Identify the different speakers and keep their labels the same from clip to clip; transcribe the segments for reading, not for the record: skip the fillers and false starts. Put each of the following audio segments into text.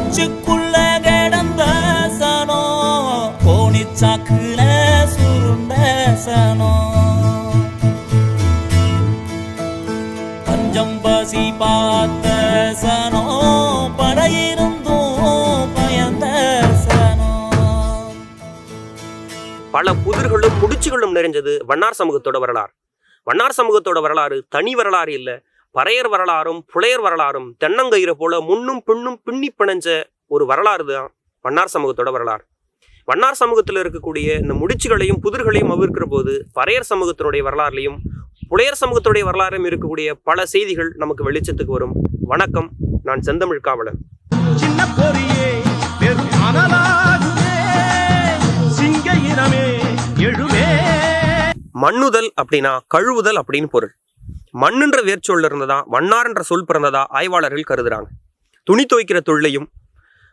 Speaker 1: மூச்சுக்குள்ள கிடந்த சனோ கோணிச்சாக்குல சுருண்ட சனோ பஞ்சம் பசி பார்த்த சனோ படையிருந்தும் பயந்த சனோ.
Speaker 2: பல புதிர்களும் முடிச்சுகளும் நிறைஞ்சது வண்ணார் சமூகத்தோட வரலாறு. வண்ணார் சமூகத்தோட வரலாறு தனி வரலாறு இல்லை, பறையர் வரலாறும் புலையர் வரலாறும் தென்னங்கயிறு போல முன்னும் பின்னும் பின்னி பிணைஞ்ச ஒரு வரலாறு தான் வண்ணார் சமூகத்தோட வரலாறு. வண்ணார் சமூகத்தில் இருக்கக்கூடிய இந்த முடிச்சுகளையும் புதிர்களையும் அவிர்க்கிற போது பறையர் சமூகத்தினுடைய வரலாறுலையும் புலையர் சமூகத்துடைய வரலாறும் இருக்கக்கூடிய பல செய்திகள் நமக்கு வெளிச்சத்துக்கு வரும். வணக்கம், நான் செந்தமிழ் காவலன். மண்ணுதல் அப்படின்னா கழுவுதல் அப்படின்னு பொருள். மண்ணுன்ற வேர்ச்சொல்ல இருந்ததா வண்ணார் என்ற சொல் பிறந்ததா ஆய்வாளர்கள் கருதுறாங்க. துணி துவைக்கிற தொழிலையும்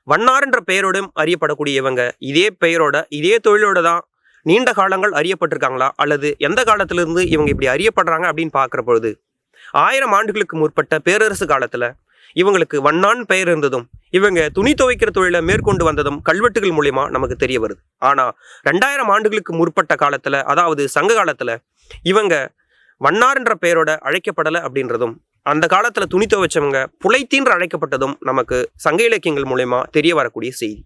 Speaker 2: வண்ணார் என்ற பெயரோடும் அறியப்படக்கூடிய இவங்க இதே பெயரோட இதே தொழிலோட தான் நீண்ட காலங்கள் அறியப்பட்டிருக்காங்களா, அல்லது எந்த காலத்திலிருந்து இவங்க இப்படி அறியப்படுறாங்க அப்படின்னு பார்க்குற பொழுது 1000 ஆண்டுகளுக்கு முற்பட்ட பேரரசு காலத்தில் இவங்களுக்கு வண்ணான் பெயர் இருந்ததும் இவங்க துணி துவைக்கிற தொழிலை மேற்கொண்டு வந்ததும் கல்வெட்டுகள் மூலியமா நமக்கு தெரிய வருது. ஆனால் 2000 ஆண்டுகளுக்கு முற்பட்ட காலத்தில், அதாவது சங்க காலத்தில் இவங்க வண்ணார் என்ற பெயரோட அழைக்கப்படலை அப்படின்றதும் அந்த காலத்தில் துணி துவைச்சவங்க புலைத்தீன்று அழைக்கப்பட்டதும் நமக்கு சங்க இலக்கியங்கள் மூலயமா தெரிய வரக்கூடிய செய்தி.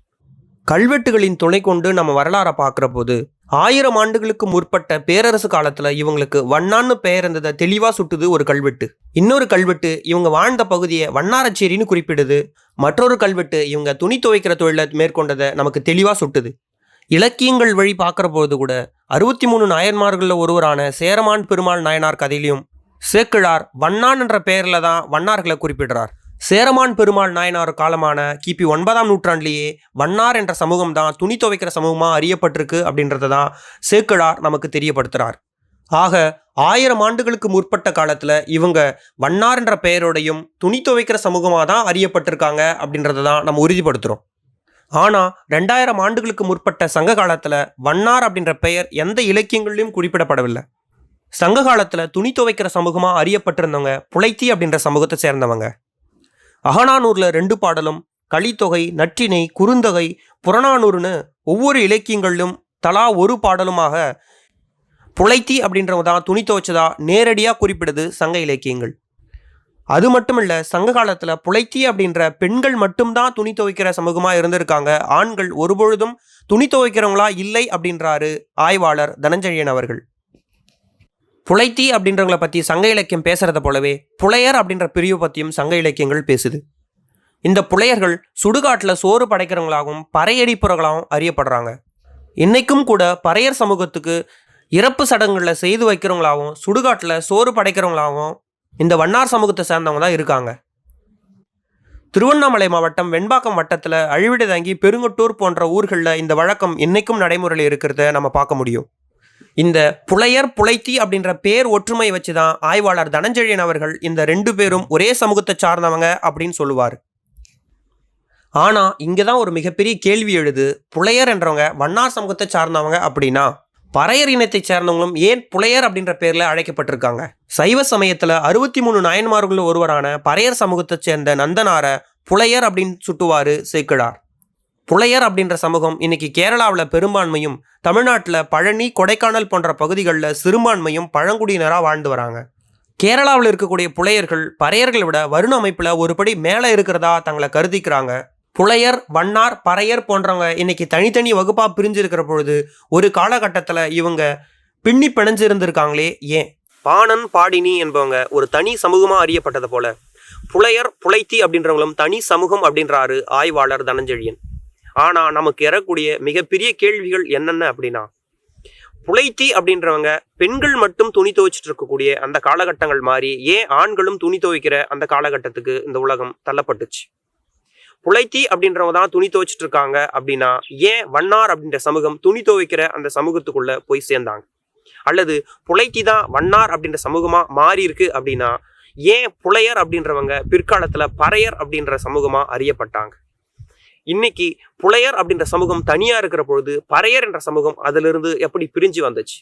Speaker 2: கல்வெட்டுகளின் துணை கொண்டு நம்ம வரலாறை பார்க்குற போது 1000 ஆண்டுகளுக்கு முற்பட்ட பேரரசு காலத்தில் இவங்களுக்கு வண்ணான்னு பெயர் இருந்ததை தெளிவாக சுட்டுது ஒரு கல்வெட்டு. இன்னொரு கல்வெட்டு இவங்க வாழ்ந்த பகுதியை வண்ணாரச்சேரின்னு குறிப்பிடுது. மற்றொரு கல்வெட்டு இவங்க துணி துவைக்கிற தொழிலை மேற்கொண்டதை நமக்கு தெளிவாக சுட்டுது. இலக்கியங்கள் வழி பார்க்குற போது கூட 63 நாயன்மார்களில் ஒருவரான சேரமான் பெருமாள் நாயனார் கதையிலையும் சேக்கிழார் வண்ணான் என்ற பெயரில் தான் வண்ணார்களை குறிப்பிடுறார். சேரமான் பெருமாள் நாயனார் காலமான கிபி 9ஆம் நூற்றாண்டிலேயே வண்ணார் என்ற சமூகம் தான் துணி துவைக்கிற சமூகமாக அறியப்பட்டிருக்கு அப்படின்றத தான் சேக்கிழார் நமக்கு தெரியப்படுத்துகிறார். ஆக 1000 ஆண்டுகளுக்கு முற்பட்ட காலத்தில் இவங்க வண்ணார் என்ற பெயரோடையும் துணி துவைக்கிற சமூகமாக தான் அறியப்பட்டிருக்காங்க அப்படின்றத தான் நம்ம உறுதிப்படுத்துகிறோம். ஆனால் 2000 ஆண்டுகளுக்கு முற்பட்ட சங்க காலத்தில் வண்ணார் அப்படின்ற பெயர் எந்த இலக்கியங்களிலும் குறிப்பிடப்படவில்லை. சங்க காலத்தில் துணி துவைக்கிற சமூகமாக அறியப்பட்டிருந்தவங்க புலைத்தி அப்படின்ற சமூகத்தை சேர்ந்தவங்க. அகநானூரில் 2 பாடலும், கலித்தொகை, நற்றிணை, குறுந்தொகை, புறநானூறுன்னு ஒவ்வொரு இலக்கியங்களிலும் தலா ஒரு பாடலுமாக புலைத்தி அப்படின்றவங்க தான் துணி துவைச்சதா நேரடியாக குறிப்பிடுது சங்க இலக்கியங்கள். அது மட்டும் இல்லை, சங்க காலத்தில் புலைத்தி அப்படின்ற பெண்கள் மட்டும்தான் துணி துவைக்கிற சமூகமாக இருந்திருக்காங்க. ஆண்கள் ஒருபொழுதும் துணி துவைக்கிறவங்களா இல்லை அப்படின்றாரு ஆய்வாளர் தனஞ்சயன் அவர்கள். புலைத்தி அப்படின்றவங்களை பற்றி சங்க இலக்கியம் பேசுகிறத போலவே புலையர் அப்படின்ற பிரிவு பற்றியும் சங்க இலக்கியங்கள் பேசுது. இந்த புலையர்கள் சுடுகாட்டில் சோறு படைக்கிறவங்களாகவும் பறையடிப்புறங்களாகவும் அறியப்படுறாங்க. இன்றைக்கும் கூட பறையர் சமூகத்துக்கு இறப்பு சடங்குகளில் செய்து வைக்கிறவங்களாகவும் சுடுகாட்டில் சோறு படைக்கிறவங்களாகவும் இந்த வண்ணார் சமூகத்தை சேர்ந்தவங்க தான் இருக்காங்க. திருவண்ணாமலை மாவட்டம் வெண்பாக்கம் வட்டத்தில் அழிவிடதாங்கி பெருங்கொட்டூர் போன்ற ஊர்களில் இந்த வழக்கம் இன்னைக்கும் நடைமுறையில் இருக்கிறத நம்ம பார்க்க முடியும். இந்த புலையர் புலைத்தி அப்படின்ற பேர் ஒற்றுமை வச்சு தான் ஆய்வாளர் தனஞ்சயன் அவர்கள் இந்த 2 பேரும் ஒரே சமூகத்தை சார்ந்தவங்க அப்படின்னு சொல்லுவார். ஆனால் இங்கே தான் ஒரு மிகப்பெரிய கேள்வி எழுது. புலையர் என்றவங்க வண்ணார் சமூகத்தை சார்ந்தவங்க அப்படின்னா பறையர் இனத்தை சேர்ந்தவங்களும் ஏன் புலையர் அப்படின்ற பேரில் அழைக்கப்பட்டிருக்காங்க? சைவ சமயத்தில் 63 நாயன்மார்களில் ஒருவரான பறையர் சமூகத்தை சேர்ந்த நந்தனாரை புலையர் அப்படின்னு சுட்டுவார் சேக்கிழார். புலையர் அப்படின்ற சமூகம் இன்னைக்கு கேரளாவில் பெரும்பான்மையும், தமிழ்நாட்டில் பழனி, கொடைக்கானல் போன்ற பகுதிகளில் சிறுபான்மையும் பழங்குடியினராக வாழ்ந்து வராங்க. கேரளாவில் இருக்கக்கூடிய புலையர்கள் பறையர்களை விட வருண அமைப்பில் ஒருபடி மேலே இருக்கிறதா தங்களை கருதிக்கிறாங்க. புலையர், வண்ணார், பறையர் போன்றவங்க இன்னைக்கு தனித்தனி வகுப்பாக பிரிஞ்சிருக்கிற பொழுது ஒரு காலகட்டத்தில் இவங்க பின்னி பிணைஞ்சு இருந்திருக்காங்களே ஏன்? பாணன், பாடினி என்பவங்க ஒரு தனி சமூகமாக அறியப்பட்டது போல புலையர், புலைத்தி அப்படின்றவங்களும் தனி சமூகம் அப்படின்றாரு ஆய்வாளர் தனஞ்சயன். ஆனால் நமக்கு ஏறக்கூடிய மிகப்பெரிய கேள்விகள் என்னென்ன அப்படின்னா, புலைத்தி அப்படின்றவங்க பெண்கள் மட்டும் துணி துவைச்சிட்டு இருக்கக்கூடிய அந்த காலகட்டங்கள் மாதிரி ஏன் ஆண்களும் துணி துவைக்கிற அந்த காலகட்டத்துக்கு இந்த உலகம் தள்ளப்பட்டுச்சு? புலைத்தி அப்படின்றவங்க தான் துணி துவைச்சிட்டு இருக்காங்க அப்படின்னா ஏன் வண்ணார் அப்படின்ற சமூகம் துணி துவைக்கிற அந்த சமூகத்துக்குள்ள போய் சேர்ந்தாங்க? அல்லது புலைத்தி தான் வண்ணார் அப்படின்ற சமூகமா மாறி இருக்கு அப்படின்னா ஏன் புலையர் அப்படின்றவங்க பிற்காலத்துல பறையர் அப்படின்ற சமூகமா அறியப்பட்டாங்க? இன்னைக்கு புலையர் அப்படின்ற சமூகம் தனியா இருக்கிற பொழுது பறையர் என்ற சமூகம் அதிலிருந்து எப்படி பிரிஞ்சு வந்துச்சு?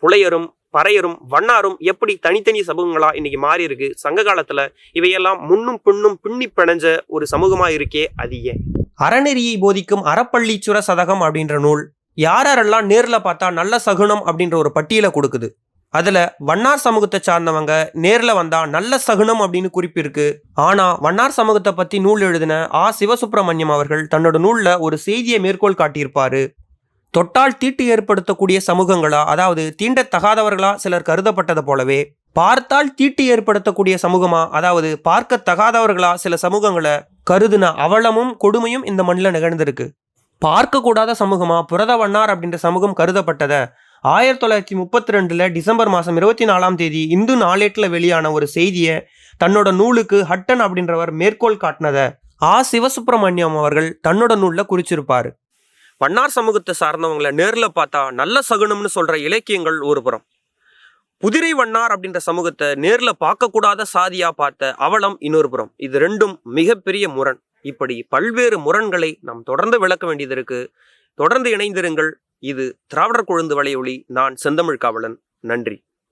Speaker 2: புலையரும் பறையரும் வண்ணாரும் எப்படி தனித்தனி சமூகங்களா இன்னைக்கு மாறி இருக்கு? சங்க காலத்துல இவையெல்லாம் முன்னும் பின்னும் பின்னி பிணைஞ்ச ஒரு சமூகமா இருக்கே, அது ஏன்? அறநெறியை போதிக்கும் அறப்பள்ளீச்சுர சதகம் அப்படின்ற நூல் யாரெல்லாம் நேர்ல பார்த்தா நல்ல சகுனம் அப்படின்ற ஒரு பட்டியலை கொடுக்குது. அதுல வண்ணார் சமூகத்தை சார்ந்தவங்க நேர்ல வந்தா நல்ல சகுனம் அப்படின்னு குறிப்பிருக்கு. ஆனா வண்ணார் சமூகத்தை பத்தி நூல் எழுதின சிவசுப்பிரமணியம் அவர்கள் தன்னோட நூல்ல ஒரு செய்தியை மேற்கோள் காட்டியிருப்பாரு. தொட்டால் தீட்டு ஏற்படுத்தக்கூடிய சமூகங்களா, அதாவது தீண்டத்தகாதவர்களா சிலர் கருதப்பட்டது போலவே, பார்த்தால் தீட்டு ஏற்படுத்தக்கூடிய சமூகமா, அதாவது பார்க்கத்தகாதவர்களா சில சமூகங்களை கருதுன அவலமும் கொடுமையும் இந்த மண்ணில் நிகழ்ந்திருக்கு. பார்க்கக்கூடாத சமூகமா புரத வண்ணார் அப்படின்ற சமூகம் கருதப்பட்டதை 1932 டிசம்பர் மாதம் 24 இந்து நாளேட்டில் வெளியான ஒரு செய்தியை தன்னோட நூலுக்கு ஹட்டன் அப்படின்றவர் மேற்கோள் காட்டினதை சிவசுப்பிரமணியம் அவர்கள் தன்னோட நூலில் குறிச்சிருப்பாரு. வண்ணார் சமூகத்தை சார்ந்தவங்களை நேரில் பார்த்தா நல்ல சகுனம்னு சொல்ற இலக்கியங்கள் ஒரு புறம், புதிரை வண்ணார் அப்படின்ற சமூகத்தை நேரில் பார்க்கக்கூடாத சாதியா பார்த்த அவலம் இன்னொரு புறம். இது ரெண்டும் மிகப்பெரிய முரண். இப்படி பல்வேறு முரண்களை நாம் தொடர்ந்து விளக்க வேண்டியது இருக்கு. தொடர்ந்து இணைந்திருங்கள். இது திராவிடர் கொழுந்து வலையொலி. நான் செந்தமிழ் காவலன். நன்றி.